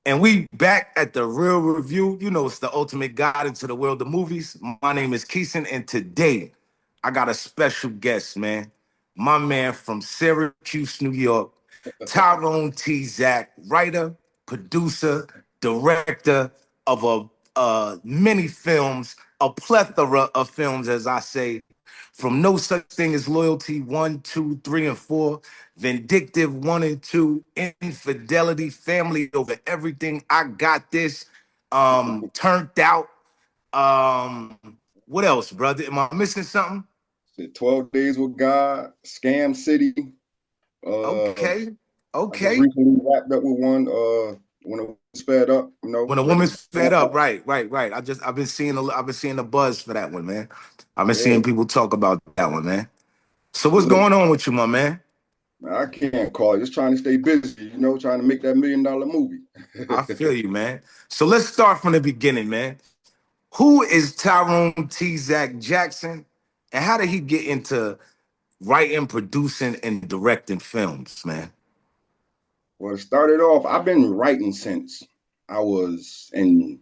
And we back at the Real Review. You know, it's the ultimate guide into the world of movies. My name is Keeson, and today I got a special guest, man. My man from Syracuse, New York, Tyrone Tizak, writer, producer, director of many films, a plethora of films, as I say, from No Such Thing as Loyalty, one, two, three, and four, Vindictive, one and two, Infidelity, Family Over Everything, I Got This, Turned Out. Um, what else, brother? Am I missing something? Shit, 12 Days with God, Scam City. Uh, Okay, I just okay. recently wrapped up with one. When it was sped up, When a ready to woman's fed go. up, right, right, right. I've been seeing the buzz for that one, man. I've been Yeah, seeing people talk about that one, man. So what's look, going on with you, my man? man, I can't call it. Just trying to stay busy, trying to make that $1 million movie. I feel you, man. So let's start from the beginning, man. Who is Tyrone Tizak Jackson, and how did he get into writing, producing, and directing films, man? Well, it started off, I've been writing since I was in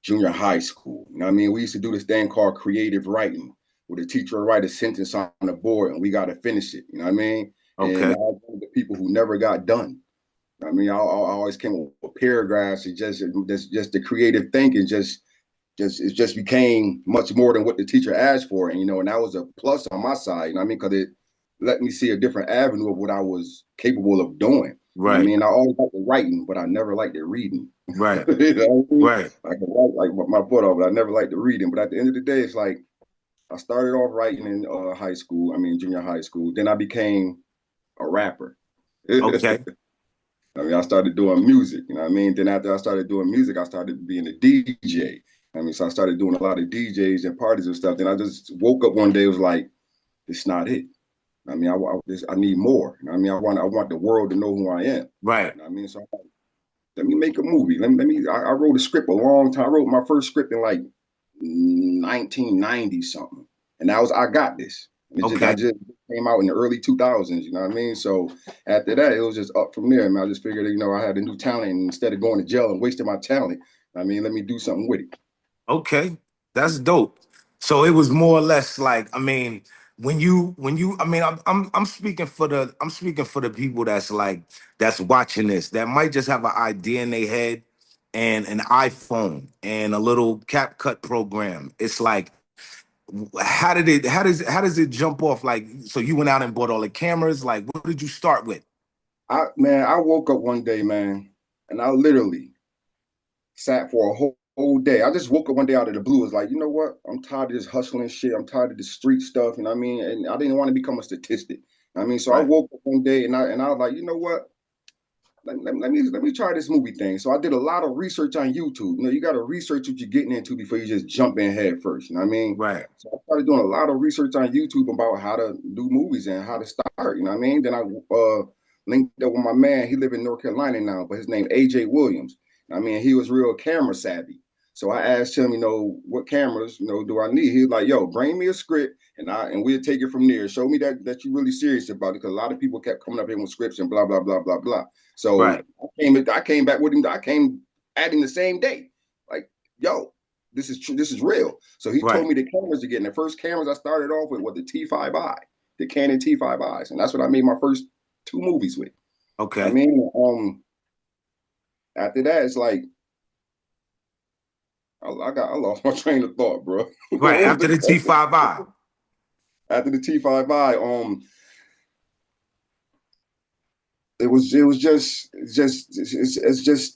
junior high school. You know what I mean? We used to do this thing called creative writing, where the teacher would write a sentence on the board and we got to finish it. You know what I mean? And I Okay, was one of the people who never got done. I mean, I always came up with paragraphs. Just the creative thinking it just became much more than what the teacher asked for, and that was a plus on my side. You know what I mean? Because it let me see a different avenue of what I was capable of doing. You know what I right, mean? I always liked the writing, but I never liked the reading. right, You know what I mean? right. I can write like my butt off, but I never liked the reading. But at the end of the day, it's like I started off writing in high school. I mean, junior high school. Then I became a rapper. Okay, I mean, I started doing music, you know what I mean? Then after I started doing music, I started being a DJ. I mean, so I started doing a lot of DJs and parties and stuff. Then I just woke up one day, it was like, it's not it. I mean, I need more. You know what I mean, I want the world to know who I am. right. You know what I mean? So I'm like, let me make a movie. I wrote a script a long time. I wrote my first script in like 1990 something. And I got this. I Okay, just came out in the early 2000s, you know what I mean? So after that, it was just up from there. And I just figured, I had a new talent. And instead of going to jail and wasting my talent, I mean, let me do something with it. okay. That's dope. So it was more or less like, I mean, I mean, I'm speaking for the people that's watching this that might just have an idea in their head and an iPhone and a little CapCut program. It's like, how does it jump off? Like, so you went out and bought all the cameras. Like, what did you start with? I woke up one day, man, and I literally sat for a whole day. I just woke up one day out of the blue. It's like, you know what? I'm tired of this hustling shit. I'm tired of the street stuff. You know what I mean? And I didn't want to become a statistic. I mean, so I Right. woke up one day and I was like, you know what? Let me try this movie thing. So I did a lot of research on YouTube. You got to research what you're getting into before you just jump in head first. You know what I mean? Right. So I started doing a lot of research on YouTube about how to do movies and how to start. You know what I mean? Then I linked up with my man. He live in North Carolina now, but his name AJ Williams. I mean, he was real camera savvy. So I asked him, what cameras, do I need? He was like, yo, bring me a script and we'll take it from there. Show me that you're really serious about it. Because a lot of people kept coming up here with scripts and blah, blah, blah, blah, blah. So Right. I came back with him. I came at him the same day. Like, yo, this is true. This is real. So he told Right. me the cameras to get. And the first cameras I started off with were the T5i, the Canon T5is. And that's what I made my first two movies with. I Okay. mean, after that, it's like I lost my train of thought, bro. Right. What was After the the question? T5i. After the T5i,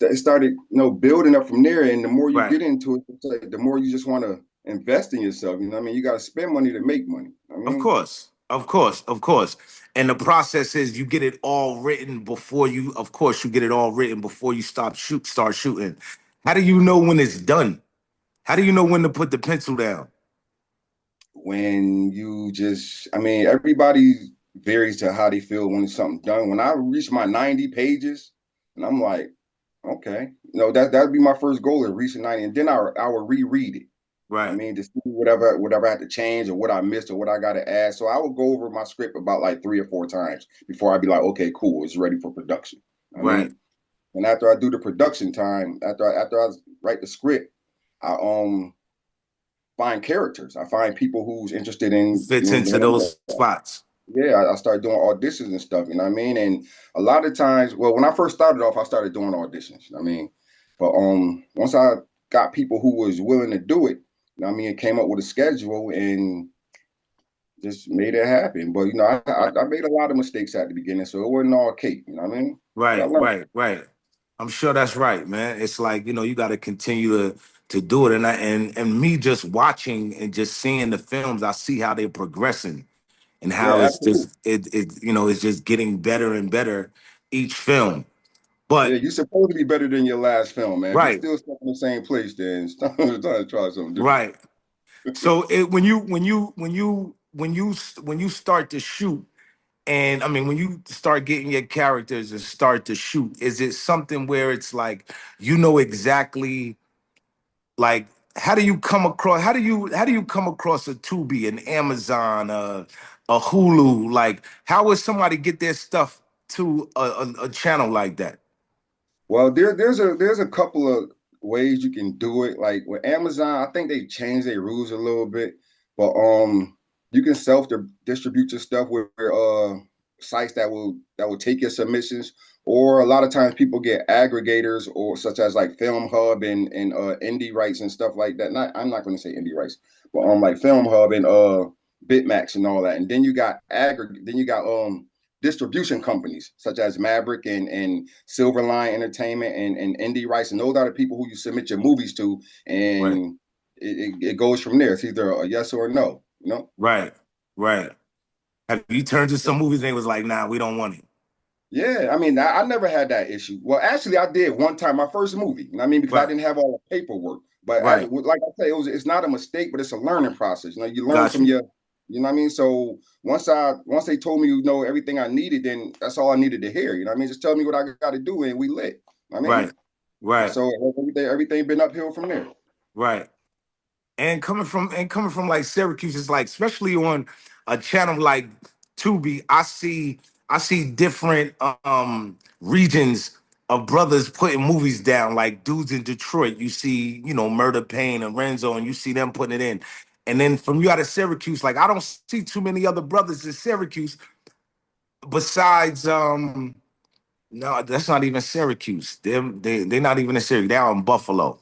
it started building up from there, and the more you Right. get into it, it's like, the more you just want to invest in yourself. You know what I mean? You got to spend money to make money. I Of mean, course. Of course. Of course. And the process is you get it all written before you, of course, you get it all written before you start shooting. How do you know when it's done? How do you know when to put the pencil down? when I mean, everybody varies to how they feel when it's something done. When I reach my 90 pages, and I'm like, okay, that'd be my first goal, is reaching 90, and then I would reread it. I Right. mean, to see whatever I had to change or what I missed or what I got to add. So I would go over my script about like 3 or 4 times before I'd be like, okay, cool, it's ready for production. I Right. mean, And after I do the production time, after I write the script, I find characters. I find people who's interested in Fits into doing those that. spots. Yeah, I started doing auditions and stuff. You know what I mean? And a lot of times, well, when I first started off, I started doing auditions. You know what I mean? But once I got people who was willing to do it, you know what I mean, it came up with a schedule and just made it happen. But I made a lot of mistakes at the beginning, so it wasn't all cake. You know what I mean? But I Right, learned. right, right. I'm sure that's right, man. It's like, you got to continue to do it. And me just watching and just seeing the films, I see how they're progressing and how Yeah, it's absolutely. just it's just getting better and better each film. Yeah, But you're supposed to be better than your last film, man. If you're right, still stuck in the same place, then it's time to try something different. right. So when you start to shoot, and I mean, when you start getting your characters and start to shoot, is it something where it's like exactly like how do you come across a Tubi, an Amazon, a Hulu? Like, how would somebody get their stuff to a channel like that? Well, there's a couple of ways you can do it. Like with Amazon, I think they changed their rules a little bit, but you can self distribute your stuff with sites that will take your submissions. Or a lot of times people get aggregators or such as like Film Hub and indie rights and stuff like that. I'm not going to say indie rights, but like Film Hub and Bitmax and all that. And then you got distribution companies such as Maverick and Silverline Entertainment and Indie Rights, and those are the people who you submit your movies to, Right, and it goes from there. It's either a yes or a no. right, right. Have you turned to some movies and they was like, nah, we don't want it? Yeah, I mean, I never had that issue. Well, actually, I did one time, my first movie. You know what I mean, because I Right, didn't have all the paperwork. But right. like I say, it's not a mistake, but it's a learning process. You learn Got from you. your, you know what I mean. So once they told me everything I needed, then that's all I needed to hear. You know what I mean? Just tell me what I got to do, and we lit. I mean, Right, right, so everything been uphill from there. right. And coming from like Syracuse, it's like, especially on a channel like Tubi, I see different regions of brothers putting movies down. Like dudes in Detroit, you see, Murder Pain and Renzo, and you see them putting it in. And then from you out of Syracuse, like I don't see too many other brothers in Syracuse besides no, that's not even Syracuse. They're not even in Syracuse. They're out in Buffalo.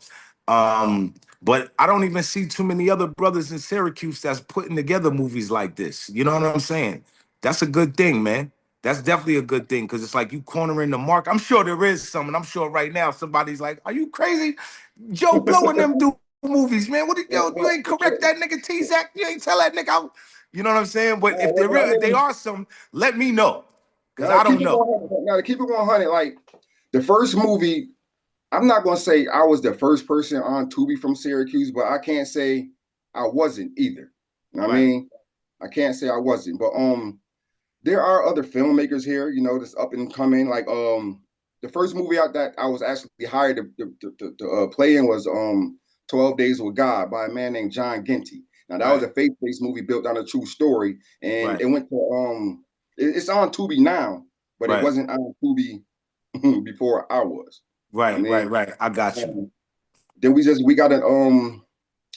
But I don't even see too many other brothers in Syracuse that's putting together movies like this. You know what I'm saying? That's a good thing, man. That's definitely a good thing because it's like you cornering the mark. I'm sure there is some, and I'm sure right now somebody's like, "Are you crazy? Joe Blow and them do movies, man. What you ain't correct that nigga Tizak? You ain't tell that nigga out." You know what I'm saying? But if No, there I if they mean, are some, let me know because now to I keep don't it know. 100, now to keep it 100, like the first movie, I'm not gonna say I was the first person on Tubi from Syracuse, but I can't say I wasn't either. You know what I Right. mean? I can't say I wasn't, but there are other filmmakers here, that's up and coming. Like the first movie out that I was actually hired to play in was 12 Days with God by a man named John Ginty. Now that was Right. a faith-based movie built on a true story, and Right. it went to it's on Tubi now, but it Right. wasn't on Tubi before I was. I Right. Right. mean, Right. I got you. um, then we got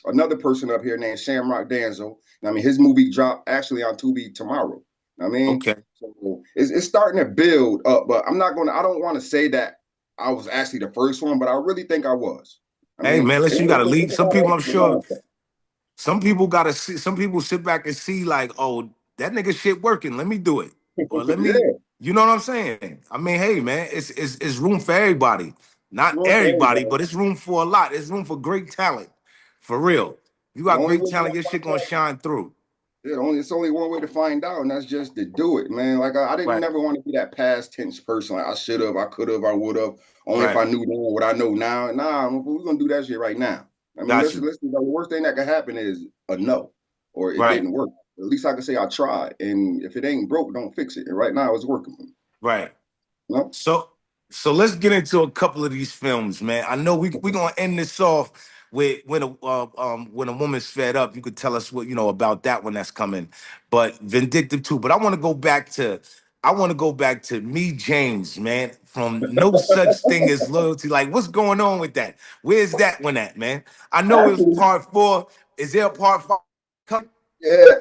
another person up here named Shamrock Danzo. I mean, his movie dropped actually on Tubi tomorrow. I mean, Okay. so it's starting to build up, but I don't want to say that I was actually the first one, but I really think I was. I Hey mean, man, listen, you gotta leave. it's a Some lot people, of I'm extra sure, nonsense. some people gotta see. Some people sit back and see like, oh, that nigga shit working. Let me do it, or let me. Yeah, You know what I'm saying? I mean, hey man, it's room for everybody. it's Not room for everybody, everybody. but it's room for a lot. It's room for great talent, for real. You The got only great way you're talent. gonna Your shit find gonna out. shine through. Yeah, it's only one way to find out, and that's just to do it, man. Like I didn't Right. never want to be that past tense person. Like I should have, I could have, I would have. Only if Right. I knew then what I know now. Nah, we're gonna do that shit right now. I mean, Got listen, you. listen. The worst thing that could happen is a no, or it Right. didn't work. At least I can say I tried, and if it ain't broke, don't fix it. And right now, it's working for me. Right. You know? So so let's get into a couple of these films, man. I know we gonna end this off with when a woman's fed up. You could tell us what you know about that one that's coming, but Vindictive 2. But I want to go back to I want to go back to me, James, man, from No Such Thing as Loyalty. Like, what's going on with that? Where's that one at, man? I know it was Actually, part four. Is there a part five coming? yeah,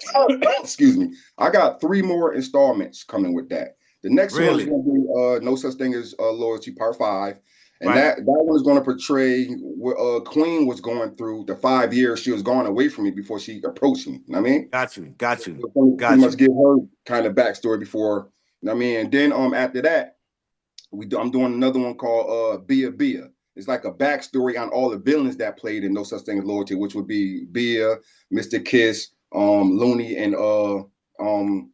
excuse me. I got three more installments coming with that. The next one is Really? going to be No Such Thing as Loyalty, Part 5. And Right. that one is going to portray what Queen was going through the 5 years she was gone away from me before she approached me. You know what I mean? Got you. Got you. It's going to pretty Got much you. give her kind of backstory before, you know what I mean? And then after that, I'm doing another one called Bia Bia. It's like a backstory on all the villains that played in No Such Thing as Loyalty, which would be Bia, Mr. Kiss, Looney, and um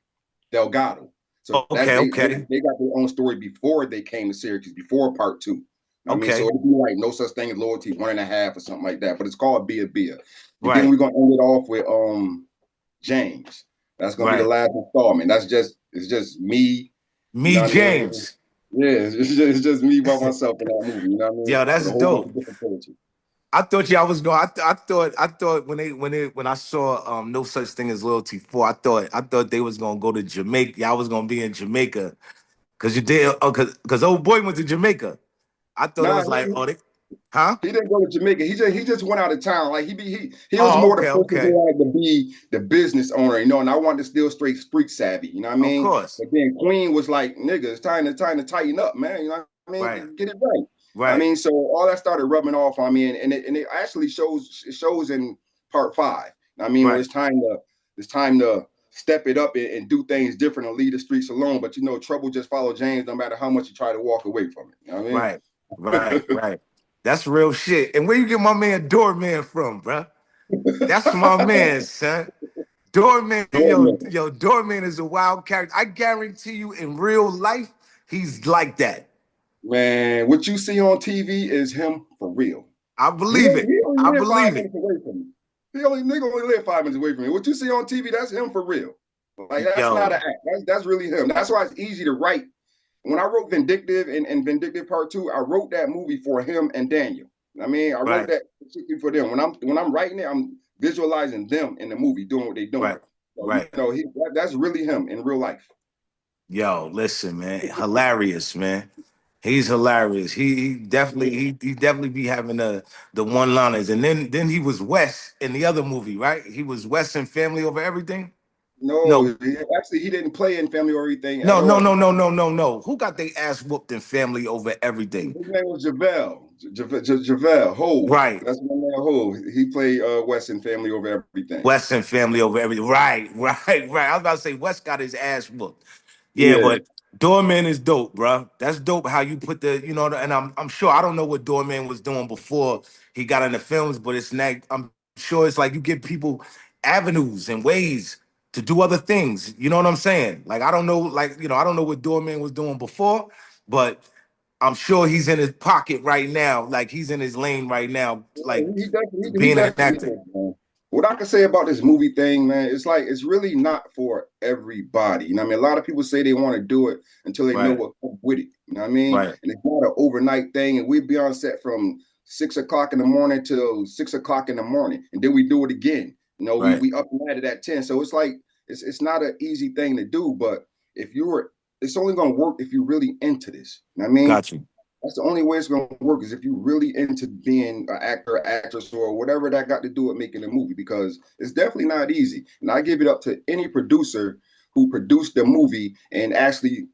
Delgado. So that's Okay. Okay. they got their own story before they came to Syracuse, before part two. I mean, so Okay. it'd be like No Such Thing as Loyalty 1.5 or something like that. But it's called Bia Bia. And then Right. we're gonna end it off with James. That's gonna be the Right. last installment. It's just me, you know Me, what I mean? James. Yeah, it's just me by myself in that movie, you know what I mean? Yo, With that's a whole bunch of dope. different poetry. I thought y'all was going. I thought when I saw No Such Thing as Loyalty 4, I thought they was gonna go to Jamaica. Y'all was gonna be in Jamaica because you did. Oh, because old boy went to Jamaica. I thought it Nah, was like, oh, they, huh? he didn't go to Jamaica. He just went out of town. Like he was Oh, more the okay, person okay. who had to be the business owner, you know. And I wanted to still straight street savvy, you know what I Of mean? course. But then Queen was like, "Nigga, it's time to tighten up, man. You know what I Right. mean? Get it right." I Right. mean, so all that started rubbing off on me, and it actually shows in part 5. I mean, where Right. it's time to step it up and do things different and leave the streets alone. But you know, trouble just follow James, no matter how much you try to walk away from it. You know what I mean? Right. Right. Right. That's real shit. And where you get my man Doorman from, bruh? That's my man, son. Doorman, yo, Doorman is a wild character. I guarantee you, in real life, he's like that. Man, what you see on TV is him for real. I He believe only, it. he only I live five believe it. minutes away from me. Nigga only live 5 minutes away from me. What you see on TV, that's him for real. Like that's not an Yo, act. That's really him. That's why it's easy to write. When I wrote Vindictive and Vindictive Part 2, I wrote that movie for him and Daniel. I mean, I wrote right, that particularly for them. When I'm writing it, I'm visualizing them in the movie doing what they're doing. right, So you right. know, that's really him in real life. Yo, listen, man, hilarious, man. He's hilarious. He definitely be having the one liners, and then he was Wes in the other movie, right? He was Wes in Family Over Everything. No, No, actually, he didn't play in Family or anything at no, no, all. no, no, no, no, no. Who got their ass whooped in Family Over Everything? His name was Javale Hove. Right. That's my man Hove. He played Wes in Family Over Everything. Wes and Family Over Everything. Right, right, right. I was about to say Wes got his ass whooped. Yeah, Yeah. but Doorman is dope, bro. That's dope how you put and I'm sure I don't know what Doorman was doing before he got into films, but I'm sure it's like you give people avenues and ways to do other things. You know what I'm saying? Like I don't know, I don't know what Doorman was doing before, but I'm sure he's in his pocket right now, like he's in his lane right now, like He being an definitely actor. is, man. What I can say about this movie thing, man, it's like it's really not for everybody. You know what I mean? A lot of people say they want to do it until they know Right, what comes with it. You know what I mean? right, And it's not an overnight thing. And we'd be on set from 6 o'clock in the morning till 6 o'clock in the morning. And then we do it again. You know, we right, we up and at it at 10. So it's like it's not an easy thing to do, but if you're it's only gonna work if you're really into this. You know what I mean? got you. That's the only way it's going to work is if you're really into being an actor, actress, or whatever that got to do with making a movie, because it's definitely not easy. And I give it up to any producer who produced the movie and actually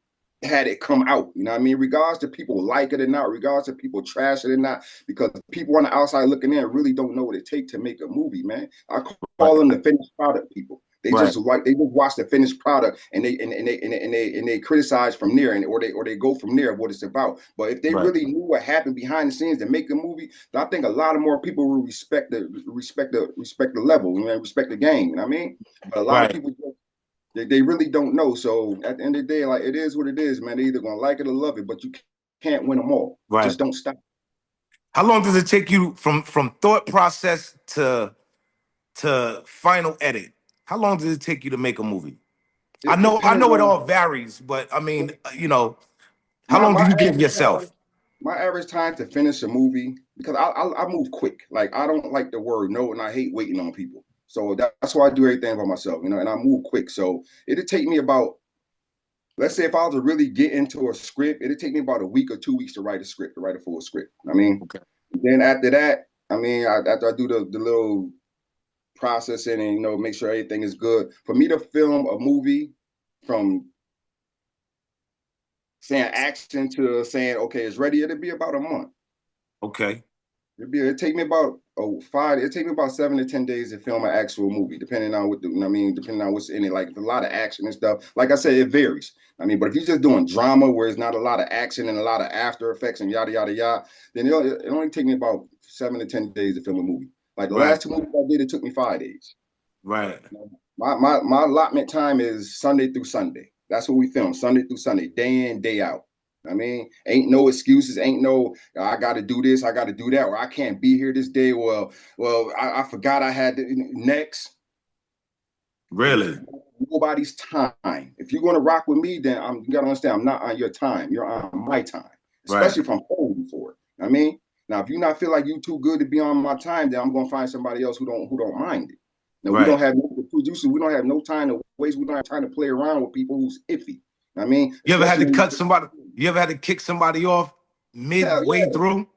had it come out. You know what I mean? Regardless to people like it or not, regardless to people trash it or not, because people on the outside looking in really don't know what it takes to make a movie, man. I call Right, them the finished product people. right, They just watch the finished product and they criticize from there and or they go from there of what it's about. But if they right, really knew what happened behind the scenes to make a movie, then I think a lot of more people will respect the level, you know, respect the game. You know what I mean? But a lot of right, people they really don't know. So at the end of the day, like it is what it is, man. They're either gonna like it or love it, but you can't win them all. right. Just don't stop. How long does it take you from thought process to final edit? How long does it take you to make a movie? I It know I depends know it all on varies, but I mean, how my long do my you give average yourself? time. My average time to finish a movie because I move quick. Like I don't like the word no, and I hate waiting on people. So that's why I do everything by myself, you know. And I move quick. So it'll take me about let's say if I was to really get into a script, it'd take me about a week or 2 weeks to write a script, to write a full script. I mean, Okay. then after that, I mean, after I do the little processing and make sure everything is good, for me to film a movie from saying action to saying okay, it's ready, it'll be about a month. Okay. It'd take me about it'd take me about 7 to 10 days to film an actual movie, depending on depending on what's in it. Like a lot of action and stuff. Like I said, it varies. I mean, but if you're just doing drama where it's not a lot of action and a lot of after effects and yada yada yada, then it only take me about 7 to 10 days to film a movie. Like the Right. last two movies I did, it took me 5 days. Right. My allotment time is Sunday through Sunday. That's what we film, Sunday through Sunday, day in, day out. I mean, ain't no excuses, ain't no I got to do this, I got to do that, or I can't be here this day. Well, I forgot I had next. Really? Nobody's time. If you're going to rock with me, then you got to understand I'm not on your time. You're on my time, Right. especially if I'm paying you for it. I mean, now if you not feel like you too good to be on my time, then I'm going to find somebody else who don't mind it. Now we don't Right. have no producers. We don't have no time to waste. We don't have time to play around with people who's iffy. I mean, You ever had especially to when cut somebody? You ever had to kick somebody off hell midway yeah, through?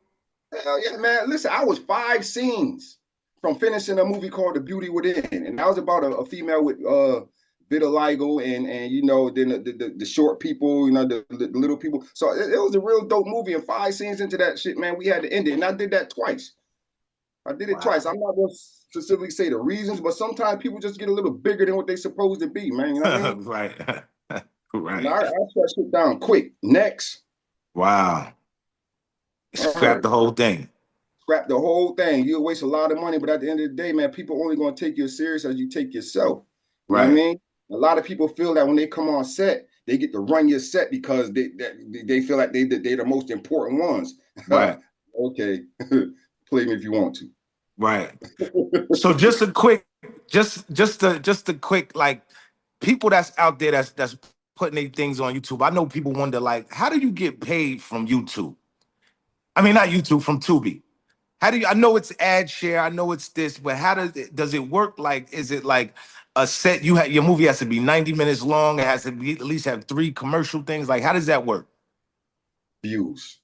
hell yeah, man. Listen, I was 5 scenes from finishing a movie called The Beauty Within, and that was about a female with vitiligo and then the short people, the little people. So it was a real dope movie. And 5 scenes into that shit, man, we had to end it, and I did that twice. I did it twice. Wow. I'm not going to specifically say the reasons, but sometimes people just get a little bigger than what they supposed to be, man. You know what I mean? Right. And Right. I shut shit down quick. Next, Wow. all Scrap right, the whole thing. scrap the whole thing. You'll waste a lot of money, but at the end of the day, man, people only going to take you as serious as you take yourself. You know what I Right. mean? A lot of people feel that when they come on set, they get to run your set because they feel like they're the most important ones. Right. Okay, play me if you want Right. So to. just a quick, just a quick, like, people that's out there that's putting their things on YouTube. I know people wonder, like, how do you get paid from YouTube? I mean, not YouTube, from Tubi. How do you? I know it's ad share. I know it's this, but how does it work? Like, is it like a set? Your movie has to be 90 minutes long. It has to be at least have 3 commercial things. Like, how does that work? Views.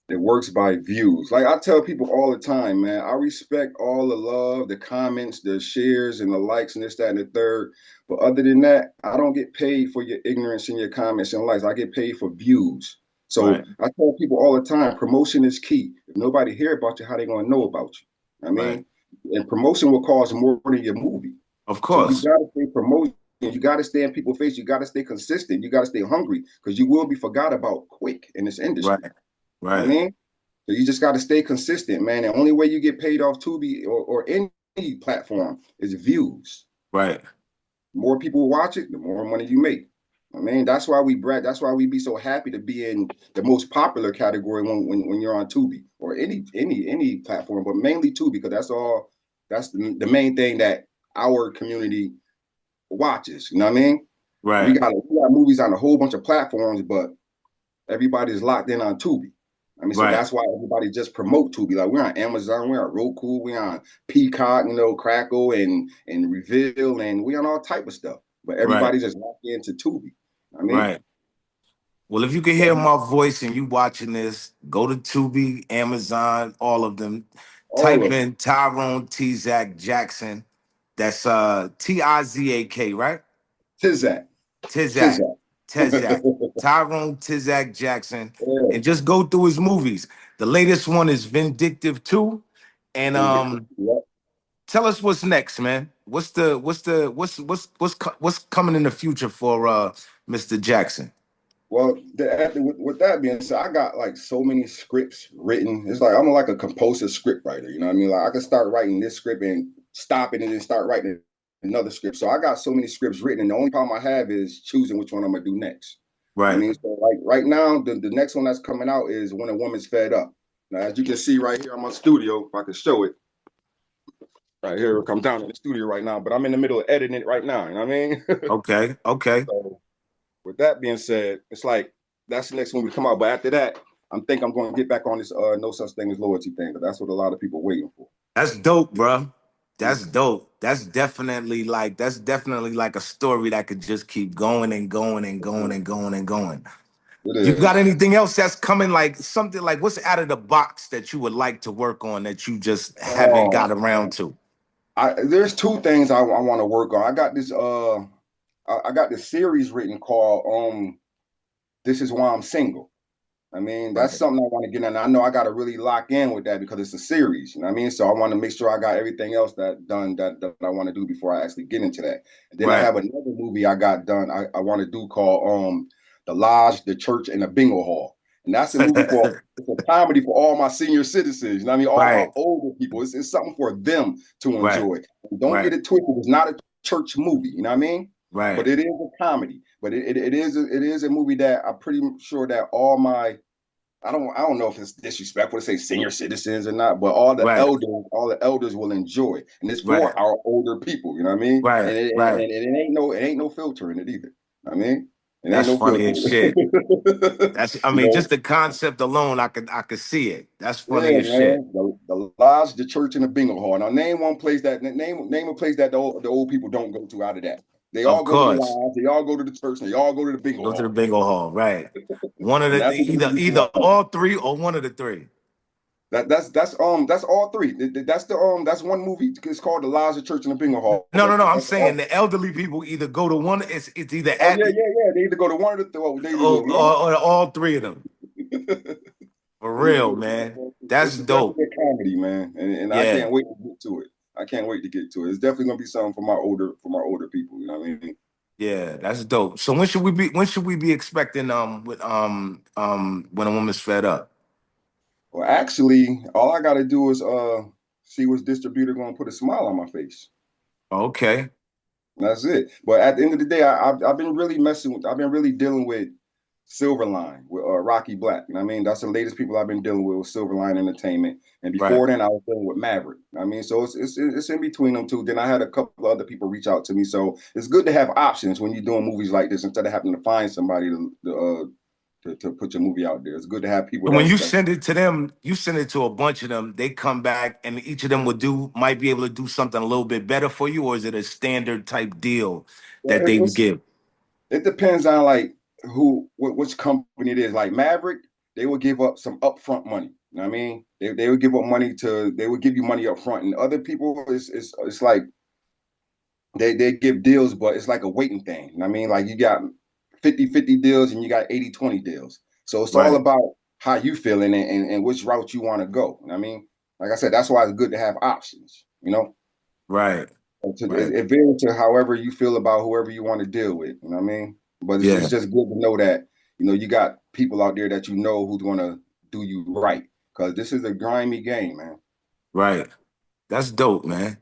It works by views. Like I tell people all the time, man, I respect all the love, the comments, the shares, and the likes, and this, that, and the third. But other than that, I don't get paid for your ignorance and your comments and likes. I get paid for views. So Right. I tell people all the time, promotion is key. If nobody hear about you, how they gonna know about you? I Right. mean, and promotion will cost more than your movie. Of So you course. gotta stay promoting. You gotta stay in people's face. You gotta stay consistent. You gotta stay hungry because you will be forgot about quick in this industry. Right. I Right. mean, so you just got to stay consistent, man. The only way you get paid off Tubi or any platform is views. Right. The more people watch it, the more money you make. I mean, that's why we brag. That's why we be so happy to be in the most popular category when you're on Tubi or any platform, but mainly Tubi because that's all. That's the main thing that our community watches. You know what I mean? Right. We got movies on a whole bunch of platforms, but everybody's locked in on Tubi. I mean, so Right. that's why everybody just promote Tubi. Like we're on Amazon, we're on Roku, we're on Peacock, Crackle and Reveal, and we on all type of stuff. But Right. everybody just locked into Tubi. I mean, Right. Well, if you can hear my voice and you watching this, go to Tubi, Amazon, all of them. all Type of them. in Tyrone Tizak Jackson. That's Tizak, right? Tizak, Tizak. Tizak. Tizak. Tyrone Tizak Jackson. Yeah. And just go through his movies. The latest one is Vindictive 2. And Yep. tell us what's next, man. What's coming in the future for Mr. Jackson? Well, with that being said, I got like so many scripts written. It's like I'm like a compulsive script writer. You know what I mean? Like I can start writing this script and stop it and then start writing another script. So I got so many scripts written, and the only problem I have is choosing which one I'm gonna do next. I Right. mean, so like right now, the next one that's coming out is When a Woman's Fed Up. Now, as you can see right here, I'm on studio. If I can show it right here, I'm down in the studio right now, but I'm in the middle of editing it right now. You know what I mean? Okay. Okay. So with that being said, it's like that's the next one we come out. But after that, I'm going to get back on this no such thing as loyalty thing. But that's what a lot of people are waiting for. That's dope, bro. That's dope. That's definitely like a story that could just keep going and going and going and going and going. It You got is. anything else that's coming, like something like what's out of the box that you would like to work on that you just haven't got Um, around to? there's two things I want to work on. I got this series written called This Is Why I'm Single. I mean, that's Right. something I want to get in. I know I got to really lock in with that because it's a series. You know what I mean? So I want to make sure I got everything else that I want to do before I actually get into that. And then I Right. have another movie I got done. I want to do called The Lodge, the Church, and the Bingo Hall. And that's a movie for it's a comedy for all my senior citizens. You know what I mean? All my Right. older people. It's something for them to Right. enjoy. And don't get Right. it twisted. It's not a church movie. You know what I mean? But Right. it is a comedy. But it is a movie that I'm pretty sure that I don't know if it's disrespectful to say senior citizens or not, but Right. all the elders will enjoy, and it's Right. for our older people. You know what I mean? Right. Right. And it ain't no filter in it either. I mean, it ain't That's no funny filter. as shit. That's I You mean, know, just the concept alone, I could see it. That's yeah, funny as shit. man. The lodge, the church, and the bingo hall. Now, name one place that name a place that the old people don't go to out of that. They Of all go to the course. lodge. They all go to the church. And they all go to the bingo Go to the hall. bingo hall, right? One of And the that's what the movie's either about. all three or one of the three. That's all three. That's one movie. It's called The Lies of Church and the Bingo Hall. No, no, But no. I'm that's saying all. the elderly people either go to one. It's either Oh at yeah, yeah, yeah. They either go to one of the they either go or, to one. or all three of them. For They either go real, to man. one. That's It's definitely dope. a comedy, man, and I Yeah, can't wait to get to it. I can't wait to get to it. It's definitely gonna be something for my older people. You know what I mean? yeah. That's dope. So when should we be expecting with when a woman's fed up? Well, actually, all I got to do is see which distributor gonna put a smile on my face. Okay, That's it. But at the end of the day, I've been really messing with. I've been really dealing with Silverline with Rocky Black. You know what I mean? That's the latest people I've been dealing with Silverline Entertainment. And right. before then, I was dealing with Maverick. I mean, so it's in between them two. Then I had a couple of other people reach out to me. So it's good to have options when you're doing movies like this instead of having to find somebody to put your movie out there. It's good to have people When you that's send it to them, you send it to a bunch of them. They come back, and each of them might be able to do something a little bit better for you, or is it a standard type deal well, that they would it's give? it depends on like which company it is. Like Maverick, they will give up some upfront money. You know what I mean? They would give up money to they would give you money up front. And other people it's like they give deals, but it's like a waiting thing. You know what I mean? Like you got 50-50 deals and you got 80-20 deals. So it's all Right, about how you feeling and which route you want to go. You know what I mean? Like I said, that's why it's good to have options, you know? right, right. It varies to however you feel about whoever you want to deal with. You know what I mean? But it's Yeah, just good to know that you got people out there that you know who's going to do you right because this is a grimy game, man. right. That's dope, man.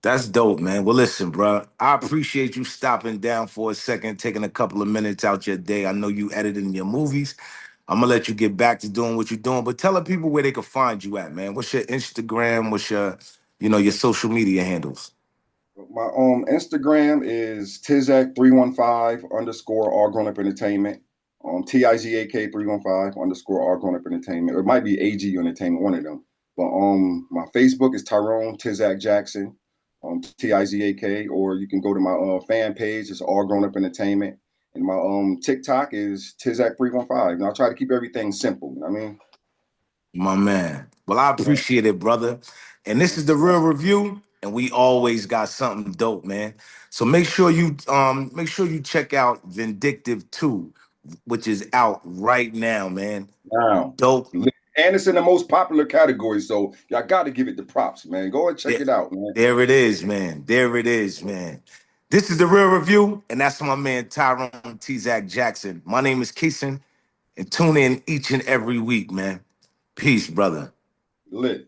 That's dope, man. Well, listen, bro. I appreciate you stopping down for a second, taking a couple of minutes out your day. I know you editing your movies. I'm gonna let you get back to doing what you're doing, but tell the people where they can find you at, man. What's your Instagram? What's your social media handles? My Instagram is Tizak315 underscore all grown up entertainment. Tizak 315 underscore all grown up entertainment. Or it might be AG entertainment, one of them. But my Facebook is Tyrone Tizak Jackson, Tizak, or you can go to my fan page. It's all grown up entertainment. And my TikTok is Tizak315. And I try to keep everything simple. You know what I mean? My man. Well, I Yeah. appreciate it, brother. And this is the real review, and we always got something dope, man. So make sure you check out Vindictive 2, which is out right now, man. Now, Dope. and it's in the most popular category, so y'all got to give it the props, man. Go and check There, it out, man. there it is, man. There it is, man. This is the real review, and that's my man Tyrone Tizak Jackson. My name is Keeson, and tune in each and every week, man. Peace, brother. Lit.